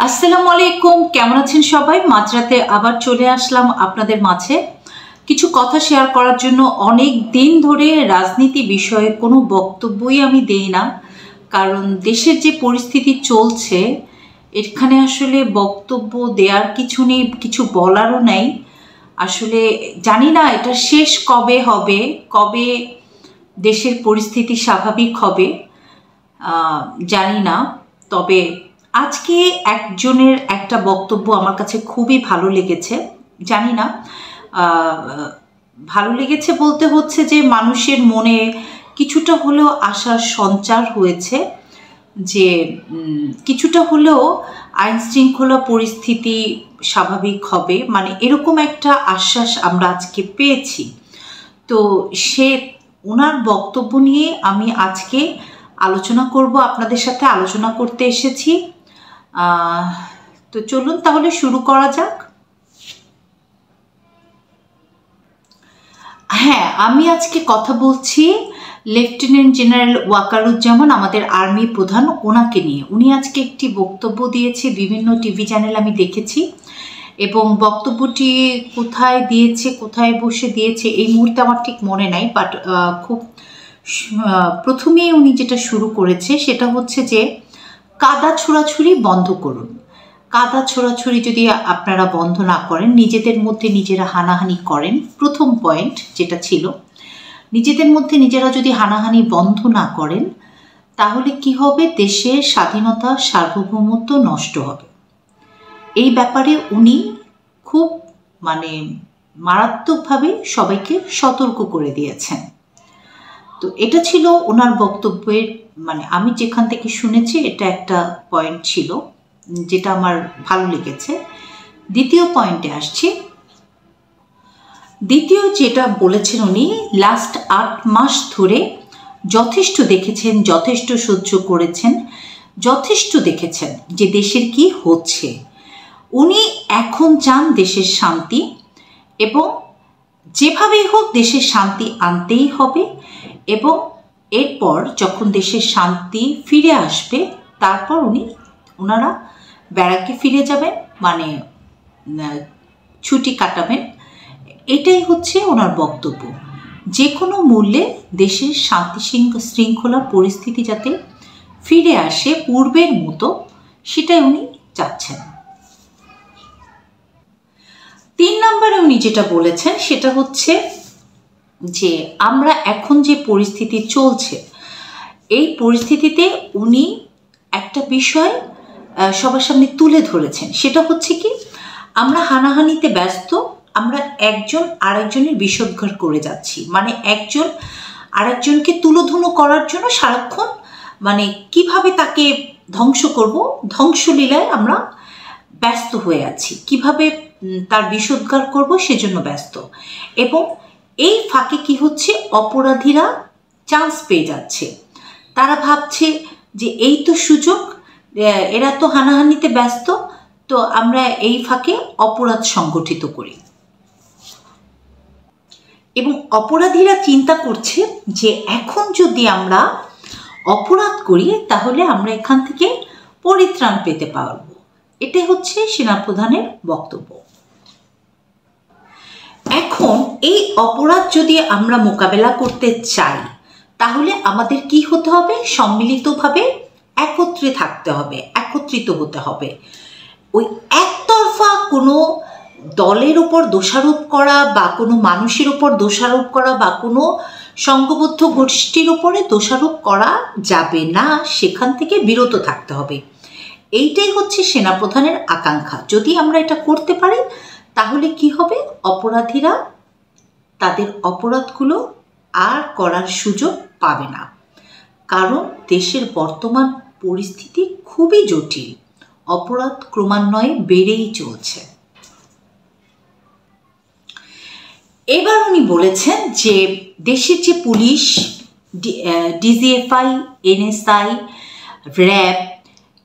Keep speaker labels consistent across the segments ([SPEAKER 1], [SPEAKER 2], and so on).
[SPEAKER 1] আসসালামু আলাইকুম, কেমন আছেন সবাই? মাঝরাতে আবার চলে আসলাম আপনাদের মাঝে কিছু কথা শেয়ার করার জন্য। অনেক দিন ধরে রাজনীতি বিষয়ে কোনো বক্তব্যই আমি দেই না, কারণ দেশের যে পরিস্থিতি চলছে এখানে আসলে বক্তব্য দেওয়ার কিছু নেই, কিছু বলারও নাই। আসলে জানি না এটা শেষ কবে হবে, কবে দেশের পরিস্থিতি স্বাভাবিক হবে জানি না। তবে আজকে একজনের একটা বক্তব্য আমার কাছে খুবই ভালো লেগেছে। জানি না, ভালো লেগেছে বলতে হচ্ছে যে মানুষের মনে কিছুটা হলেও আশার সঞ্চার হয়েছে যে কিছুটা হলেও আইন শৃঙ্খলা পরিস্থিতি স্বাভাবিক হবে, মানে এরকম একটা আশ্বাস আমরা আজকে পেয়েছি। তো ওনার বক্তব্য নিয়ে আমি আজকে আলোচনা করব, আপনাদের সাথে আলোচনা করতে এসেছি। তো চলুন তাহলে শুরু করা যাক। হ্যাঁ, আমি আজকে কথা বলছি লেফটেন্যান্ট জেনারেল ওয়াকারুজ্জামান, আমাদের আর্মি প্রধান, ওনাকে নিয়ে। উনি আজকে একটি বক্তব্য দিয়েছে, বিভিন্ন টিভি চ্যানেল আমি দেখেছি, এবং বক্তব্যটি কোথায় দিয়েছে, কোথায় বসে দিয়েছে এই মুহূর্তে আমার ঠিক মনে নাই। বাট খুব প্রথমেই উনি যেটা শুরু করেছে সেটা হচ্ছে যে কাদা ছোড়াছুড়ি বন্ধ করুন। কাদা ছোড়াছুড়ি যদি আপনারা বন্ধ না করেন, নিজেদের মধ্যে নিজেরা হানাহানি করেন, প্রথম পয়েন্ট যেটা ছিল, নিজেদের মধ্যে নিজেরা যদি হানাহানি বন্ধ না করেন তাহলে কি হবে? দেশের স্বাধীনতা, সার্বভৌমত্ব নষ্ট হবে। এই ব্যাপারে উনি খুব মারাত্মকভাবে সবাইকে সতর্ক করে দিয়েছেন। তো এটা ছিল ওনার বক্তব্যের, আমি যেখান থেকে শুনেছি এটা একটা পয়েন্ট ছিল যেটা আমার ভালো লেগেছে। দ্বিতীয় পয়েন্টে আসছি। দ্বিতীয় যেটা বলেছেন উনি, লাস্ট 8 মাস ধরে যথেষ্ট দেখেছেন, যথেষ্ট সহ্য করেছেন, যথেষ্ট দেখেছেন যে দেশের কি হচ্ছে। উনি এখন চান দেশের শান্তি, এবং যেভাবেই হোক দেশের শান্তি আনতেই হবে, এবং এরপর যখন দেশের শান্তি ফিরে আসবে তারপর ওনারা ব্যারাকে ফিরে যাবেন, ছুটি কাটাবেন। এটাই হচ্ছে ওনার বক্তব্য। যে কোনো মূল্যে দেশের শান্তি শৃঙ্খলা পরিস্থিতি যাতে ফিরে আসে পূর্বের মতো, সেটাই উনি চাচ্ছেন। 3 নম্বরে উনি যেটা বলেছেন সেটা হচ্ছে যে আমরা এখন যে পরিস্থিতি চলছে, এই পরিস্থিতিতে উনি একটা বিষয় সবার সামনে তুলে ধরেছেন। সেটা হচ্ছে কি, আমরা হানাহানিতে ব্যস্ত, আমরা একজন আরেকজনের বিষোদ্গার করে যাচ্ছি, একজন আরেকজনকে তুলোধুনো করার জন্য সারাক্ষণ কিভাবে তাকে ধ্বংস করব, ধ্বংসলীলায় আমরা ব্যস্ত হয়ে আছি, কিভাবে তার বিষোদ্গার করব সেজন্য ব্যস্ত। এবং এই ফাঁকে কি হচ্ছে, অপরাধীরা চান্স পেয়ে যাচ্ছে। তারা ভাবছে যে এই তো সুযোগ, এরা তো হানাহানিতে ব্যস্ত, তো আমরা এই ফাঁকে অপরাধ সংগঠিত করি। এবং অপরাধীরা চিন্তা করছে যে এখন যদি আমরা অপরাধ করি তাহলে আমরা এখান থেকে পরিত্রাণ পেতে পারব। এটাই হচ্ছে সেনাপ্রধানের বক্তব্য। এখন এই অপরাধ যদি আমরা মোকাবেলা করতে চাই তাহলে আমাদের কি হতে হবে? সম্মিলিতভাবে একত্রিত হতে হবে। ওই একতরফা কোনো দলের উপর দোষারোপ করা বা কোনো মানুষের উপর দোষারোপ করা বা কোনো সংঘবদ্ধ গোষ্ঠীর উপরে দোষারোপ করা যাবে না, সেখান থেকে বিরত থাকতে হবে। এইটাই হচ্ছে সেনাপ্রধানের আকাঙ্ক্ষা। যদি আমরা এটা করতে পারি তাহলে কি হবে? অপরাধীরা তাদের অপরাধগুলো আর করার সুযোগ পাবে না, কারণ দেশের বর্তমান পরিস্থিতি খুবই জটিল, অপরাধ ক্রমান্বয়ে বেড়েই চলছে। এবার উনি বলেছেন যে দেশের যে পুলিশ, ডিজিএফআই, এনএসআই, র্যাব,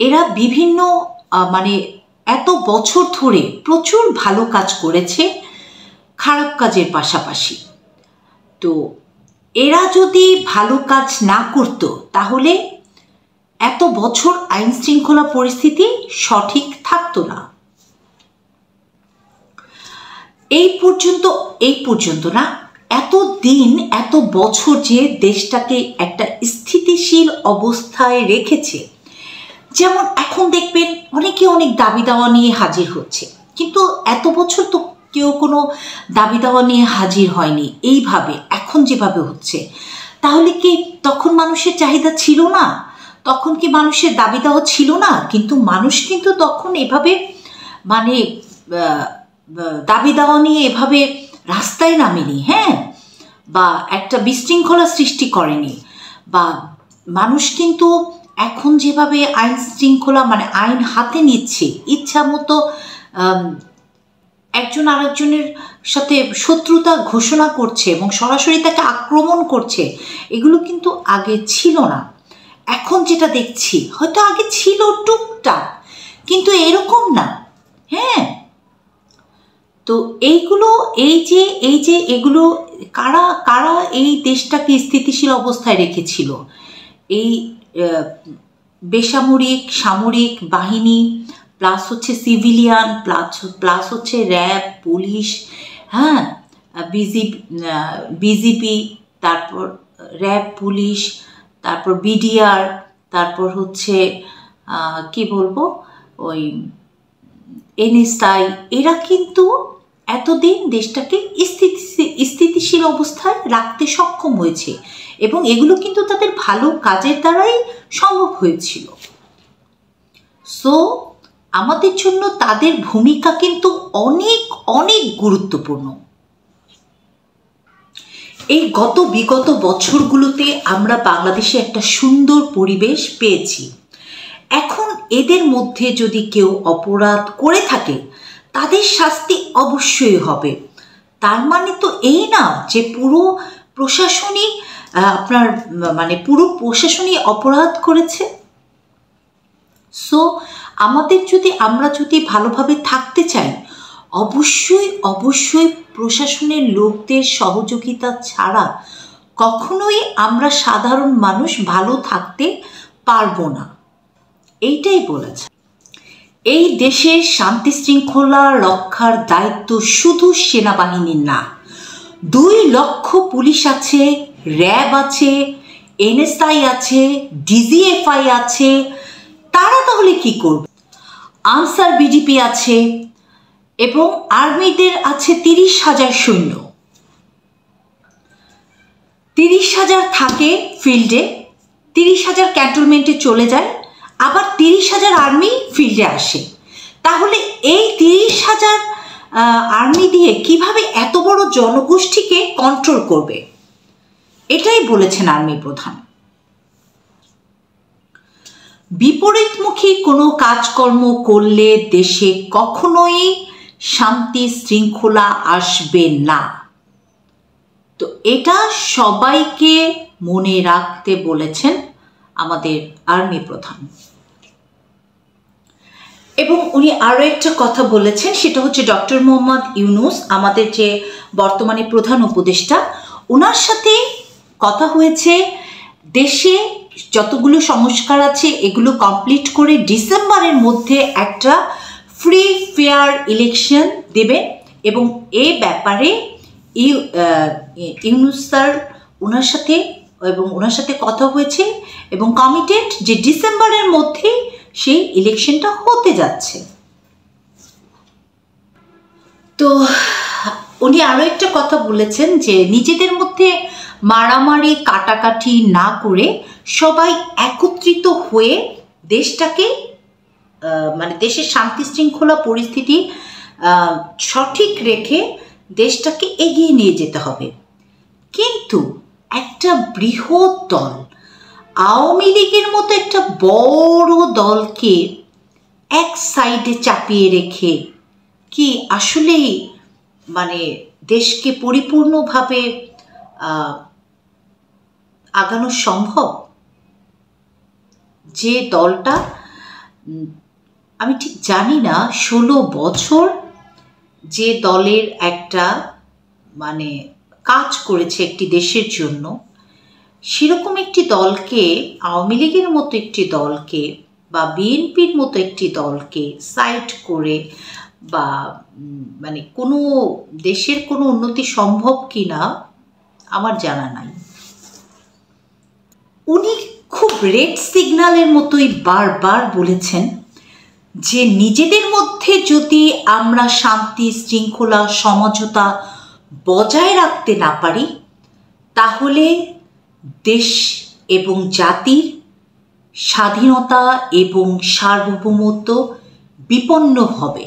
[SPEAKER 1] এরা বিভিন্ন এত বছর ধরে প্রচুর ভালো কাজ করেছে খারাপ কাজের পাশাপাশি। তো এরা যদি ভালো কাজ না করত তাহলে এত বছর আইন শৃঙ্খলা পরিস্থিতি সঠিক থাকতো না। এই পর্যন্ত না, এত দিন এত বছর যে দেশটাকে একটা স্থিতিশীল অবস্থায় রেখেছে। যেমন এখন দেখবেন অনেকে অনেক দাবি দাওয়া নিয়ে হাজির হচ্ছে, কিন্তু এত বছর তো কেউ কোনো দাবি দাওয়া নিয়ে হাজির হয়নি এইভাবে এখন যেভাবে হচ্ছে। তাহলে কি তখন মানুষের চাহিদা ছিল না? তখন কি মানুষের দাবি দেওয়া ছিল না? কিন্তু মানুষ কিন্তু তখন এভাবে মানে দাবি দেওয়া নিয়ে এভাবে রাস্তায় নামেনি, হ্যাঁ, বা একটা বিশৃঙ্খলা সৃষ্টি করেনি। বা মানুষ কিন্তু এখন যেভাবে আইন শৃঙ্খলা মানে আইন হাতে নিচ্ছে, ইচ্ছা মতো একজন আরেকজনের সাথে শত্রুতা ঘোষণা করছে এবং সরাসরি তাকে আক্রমণ করছে, এগুলো কিন্তু আগে ছিল না। এখন যেটা দেখছি, হয়তো আগে ছিল টুকটাক, কিন্তু এরকম না, হ্যাঁ। তো এইগুলো এই যে এগুলো কারা কারা এই দেশটাকে স্থিতিশীল অবস্থায় রেখেছিল? এই বেসামরিক সামরিক বাহিনী, প্লাস হচ্ছে সিভিলিয়ান, প্লাস হচ্ছে র্যাব, পুলিশ, হ্যাঁ, বিজিপি, তারপর র্যাব, পুলিশ, তারপর বিডিআর, তারপর হচ্ছে কি বলবো ওই এনএসআই। এরা কিন্তু এতদিন দেশটাকে স্থিতিশীল অবস্থায় রাখতে সক্ষম হয়েছে এবং এগুলো কিন্তু তাদের ভালো কাজের দ্বারাই সম্ভব হয়েছিল। সো আমাদের জন্য তাদের ভূমিকা কিন্তু অনেক অনেক গুরুত্বপূর্ণ। এই বিগত বছরগুলোতে আমরা বাংলাদেশে একটা সুন্দর পরিবেশ পেয়েছি। এখন এদের মধ্যে যদি কেউ অপরাধ করে থাকে, তাদের শাস্তি অবশ্যই হবে। তার মানে তো এই না যে পুরো প্রশাসনই অপরাধ করেছে। সো আমরা যদি ভালোভাবে থাকতে চাই, অবশ্যই প্রশাসনের লোকদের সহযোগিতা ছাড়া কখনোই আমরা সাধারণ মানুষ ভালো থাকতে পারবো না, এইটাই বলেছে। এই দেশের শান্তি শৃঙ্খলা রক্ষার দায়িত্ব শুধু সেনাবাহিনীর না, 2 লক্ষ পুলিশ আছে, র্যাব আছে, এনএসআই আছে, ডিজিএফআই আছে। তারা তাহলে কি করবে? আনসার বিডিপি আছে এবং আর্মিদের আছে 30,000 সৈন্য। 30,000 থাকে ফিল্ডে, 30,000 ক্যান্টনমেন্টে চলে যায়, আবার 30,000 আর্মি ফিল্ডে আসে। তাহলে এই 30,000 আর্মি দিয়ে কিভাবে এত বড় জনগোষ্ঠীকে কন্ট্রোল করবে? এটাই বলেছেন আর্মি প্রধান। বিপরীতমুখী কোনো কাজকর্ম করলে দেশে কখনোই শান্তি শৃঙ্খলা আসবে না। তো এটা সবাইকে মনে রাখতে বলেছেন আমাদের আর্মি প্রধান। এবং উনি আরও একটা কথা বলেছেন, সেটা হচ্ছে ডক্টর মোহাম্মদ ইউনূস, আমাদের যে বর্তমানে প্রধান উপদেষ্টা, ওনার সাথে কথা হয়েছে দেশে যতগুলো সংস্কার আছে এগুলো কমপ্লিট করে ডিসেম্বরের মধ্যে একটা ফ্রি ফেয়ার ইলেকশন দেবে। এবং এই ব্যাপারে ইউনূস স্যার ওনার সাথে কথা হয়েছে এবং কমিটেড যে ডিসেম্বরের মধ্যে সেই ইলেকশনটা হতে যাচ্ছে। তো উনি আরও একটা কথা বলেছেন যে নিজেদের মধ্যে মারামারি কাটাকাটি না করে সবাই একত্রিত হয়ে দেশটাকে দেশের শান্তি শৃঙ্খলা পরিস্থিতি সঠিক রেখে দেশটাকে এগিয়ে নিয়ে যেতে হবে। কিন্তু একটা বৃহৎ দল, আওয়ামী লীগের মতো একটা বড় দলকে এক সাইডে চাপিয়ে রেখে কি আসলেই দেশকে পরিপূর্ণভাবে আগানো সম্ভব? যে দলটা আমি ঠিক জানি না 16 বছর যে দলের একটা কাজ করেছে একটি দেশের জন্য, সেরকম একটি দলকে, আওয়ামী লীগের মতো একটি দলকে বা বিএনপির মতো একটি দলকে সাইড করে বা মানে কোনো দেশের কোনো উন্নতি সম্ভব কিনা আমার জানা নাই। উনি খুব রেড সিগন্যালের মতোই বারবার বলেছেন যে নিজেদের মধ্যে যদি আমরা শান্তি, শৃঙ্খলা, সমঝোতা বজায় রাখতে না পারি, তাহলে দেশ এবং জাতির স্বাধীনতা এবং সার্বভৌমত্ব বিপন্ন হবে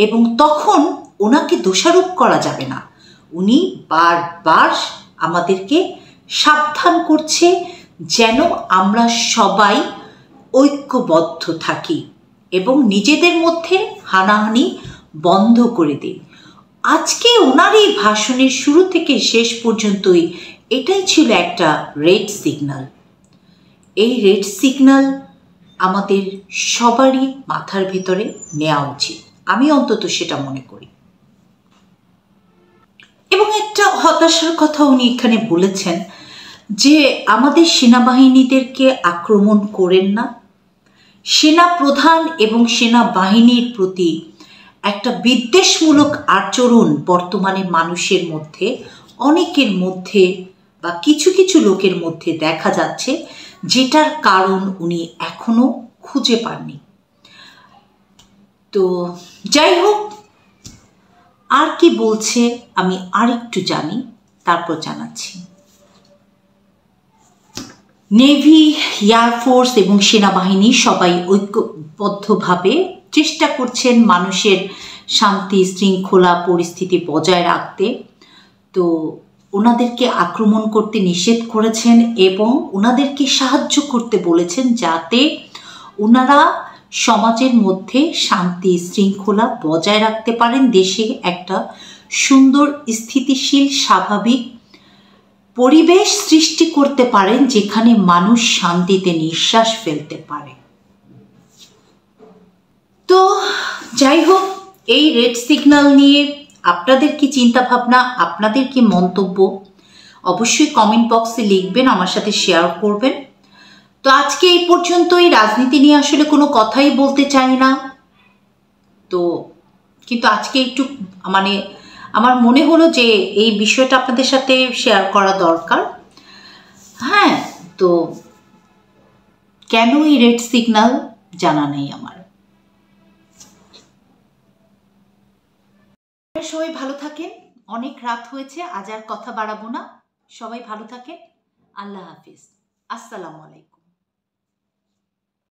[SPEAKER 1] এবং তখন ওনাকে দোষারোপ করা যাবে না। উনি বারবার আমাদেরকে সাবধান করছে যেন আমরা সবাই ঐক্যবদ্ধ থাকি এবং নিজেদের মধ্যে হানাহানি বন্ধ করে দিই। আজকে ওনার এই ভাষণের শুরু থেকে শেষ পর্যন্তই এটাই ছিল একটা রেড সিগন্যাল। এই রেড সিগন্যাল আমাদের সবারই মাথার ভেতরে নেওয়া উচিত, আমি অন্তত সেটা মনে করি। এবং একটা হতাশার কথা উনি এখানে বলেছেন যে আমাদের সেনাবাহিনীদেরকে আক্রমণ করেন না। সেনা প্রধান এবং সেনাবাহিনীর প্রতি একটা বিদ্বেষমূলক আচরণ বর্তমানে মানুষের মধ্যে, অনেকের মধ্যে বা কিছু কিছু লোকের মধ্যে দেখা যাচ্ছে, যেটার কারণ উনি এখনো খুঁজে পাননি। তো যাই হোক, আর কি বলছে আমি আরেকটু জানি, তারপর জানাচ্ছি। নেভি, এয়ারফোর্স এবং সেনাবাহিনী সবাই ঐক্যবদ্ধভাবে চেষ্টা করছেন মানুষের শান্তি শৃঙ্খলা পরিস্থিতি বজায় রাখতে। তো ওনাদেরকে আক্রমণ করতে নিষেধ করেছেন এবং ওনাদেরকে সাহায্য করতে বলেছেন যাতে ওনারা সমাজের মধ্যে শান্তি শৃঙ্খলা বজায় রাখতে পারেন, দেশে একটা সুন্দর স্থিতিশীল স্বাভাবিক পরিবেশ সৃষ্টি করতে পারেন যেখানে মানুষ শান্তিতে নিঃশ্বাস ফেলতে পারে। তো যাই হোক, এই রেড সিগন্যাল নিয়ে আপনাদের কি চিন্তা ভাবনা, আপনাদের কি মন্তব্য অবশ্যই কমেন্ট বক্সে লিখবেন, আমার সাথে শেয়ার করবেন। তো আজকে এই পর্যন্তই। রাজনীতি নিয়ে আসলে কোনো কথাই বলতে চাই না, তো কিন্তু আজকে একটু মানে আমার মনে হলো যে এই বিষয়টা আপনাদের সাথে শেয়ার করা দরকার। হ্যাঁ, তো কেন এই রেড সিগন্যাল জানা নেই আমার। সবাই ভালো থাকেন, অনেক রাত হয়েছে, আজ আর কথা বাড়াবো না। সবাই ভালো থাকেন, আল্লাহ হাফিজ, আসসালামু আলাইকুম।